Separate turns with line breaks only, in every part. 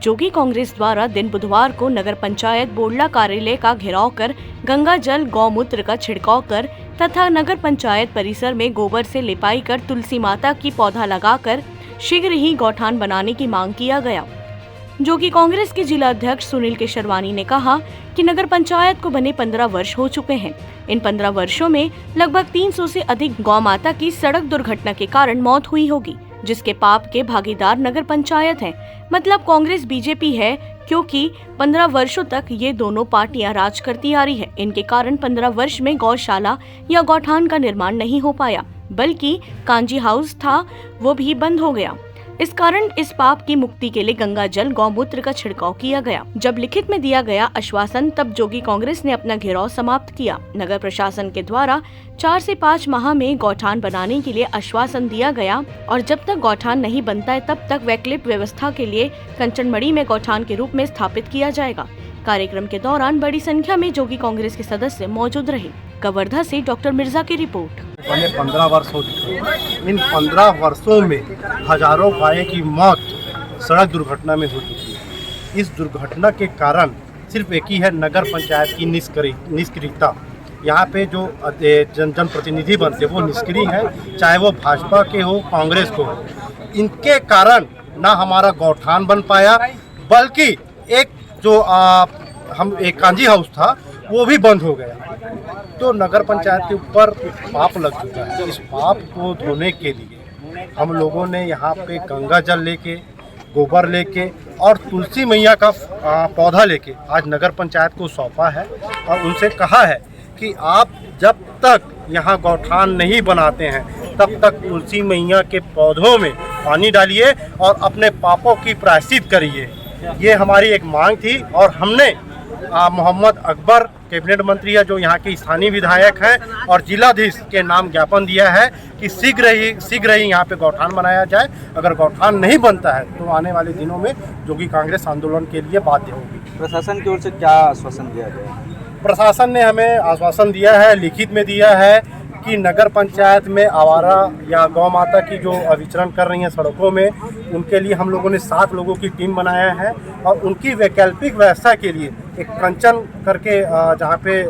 जोगी कांग्रेस द्वारा दिन बुधवार को नगर पंचायत बोडला कार्यालय का घेराव कर गंगा जल गौमूत्र का छिड़काव कर तथा नगर पंचायत परिसर में गोबर से लिपाई कर तुलसी माता की पौधा लगाकर शीघ्र ही गौठान बनाने की मांग किया गया। जोगी कांग्रेस के जिला अध्यक्ष सुनील केशरवानी ने कहा कि नगर पंचायत को बने 15 वर्ष हो चुके हैं। इन 15 वर्षों में लगभग 300 से अधिक गौ माता की सड़क दुर्घटना के कारण मौत हुई होगी, जिसके पाप के भागीदार नगर पंचायत है, मतलब कांग्रेस बीजेपी है, क्योंकि 15 वर्षों तक ये दोनों पार्टियां राज करती आ रही है। इनके कारण 15 वर्ष में गौशाला या गौठान का निर्माण नहीं हो पाया, बल्कि कांजी हाउस था वो भी बंद हो गया। इस कारण इस पाप की मुक्ति के लिए गंगा जल गौमूत्र का छिड़काव किया गया। जब लिखित में दिया गया आश्वासन, तब जोगी कांग्रेस ने अपना घेराव समाप्त किया। नगर प्रशासन के द्वारा 4 से 5 माह में गौठान बनाने के लिए आश्वासन दिया गया और जब तक गौठान नहीं बनता है तब तक वैकल्पिक व्यवस्था के लिए कंचनमढ़ी में गौठान के रूप में स्थापित किया जाएगा। कार्यक्रम के दौरान बड़ी संख्या में जोगी कांग्रेस के सदस्य मौजूद रहे। कवर्धा से डॉक्टर मिर्जा की रिपोर्ट।
15 वर्ष हो चुके हैं। इन 15 वर्षों में हजारों गायों की मौत सड़क दुर्घटना में हो चुकी है। इस दुर्घटना के कारण सिर्फ एक ही है, नगर पंचायत की निष्क्रियता। यहाँ पे जो जनप्रतिनिधि बनते वो निष्क्रिय है, चाहे वो भाजपा के हो कांग्रेस को हो। इनके कारण ना हमारा गौठान बन पाया, बल्कि एक जो हम एक कांजी हाउस था वो भी बंद हो गया। तो नगर पंचायत के ऊपर पाप लग चुका है। इस पाप को धोने के लिए हम लोगों ने यहाँ पे गंगा जल लेके, गोबर लेके और तुलसी मैया का पौधा लेके आज नगर पंचायत को सौंपा है और उनसे कहा है कि आप जब तक यहाँ गौठान नहीं बनाते हैं तब तक तुलसी मैया के पौधों में पानी डालिए और अपने पापों की प्रायश्चित करिए। ये हमारी एक मांग थी और हमने मोहम्मद अकबर कैबिनेट मंत्री है जो यहाँ के स्थानीय विधायक हैं और जिलाधीश के नाम ज्ञापन दिया है कि शीघ्र ही यहाँ पे गौठान बनाया जाए। अगर गौठान नहीं बनता है तो आने वाले दिनों में जोगी कांग्रेस आंदोलन के लिए बाध्य होगी।
प्रशासन की ओर से क्या आश्वासन दिया गया?
प्रशासन ने हमें आश्वासन दिया है, लिखित में दिया है कि नगर पंचायत में आवारा या गौ माता की जो विचरण कर रही हैं सड़कों में, उनके लिए हम लोगों ने 7 लोगों की टीम बनाया है और उनकी वैकल्पिक व्यवस्था के लिए एक कंचन करके जहाँ पे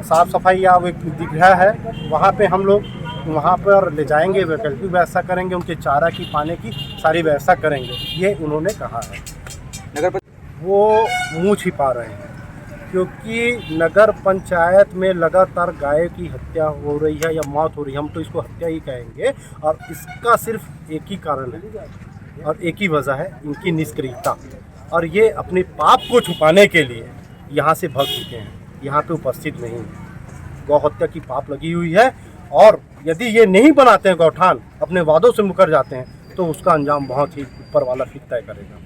साफ सफाई या वो दिख रहा है वहाँ पे हम लोग वहाँ पर ले जाएंगे, वैकल्पिक व्यवस्था करेंगे, उनके चारा की पानी की सारी व्यवस्था करेंगे, ये उन्होंने कहा है।
नगर
वो मुँह छिपा रहे हैं क्योंकि नगर पंचायत में लगातार गाय की हत्या हो रही है या मौत हो रही है, हम तो इसको हत्या ही कहेंगे और इसका सिर्फ एक ही कारण है और एक ही वजह है, इनकी निष्क्रियता। और ये अपने पाप को छुपाने के लिए यहाँ से भाग चुके हैं, यहाँ पे उपस्थित नहीं है। गौ हत्या की पाप लगी हुई है और यदि ये नहीं बनाते हैं गौठान, अपने वादों से मुकर जाते हैं तो उसका अंजाम बहुत ही ऊपर वाला फिर तय करेगा।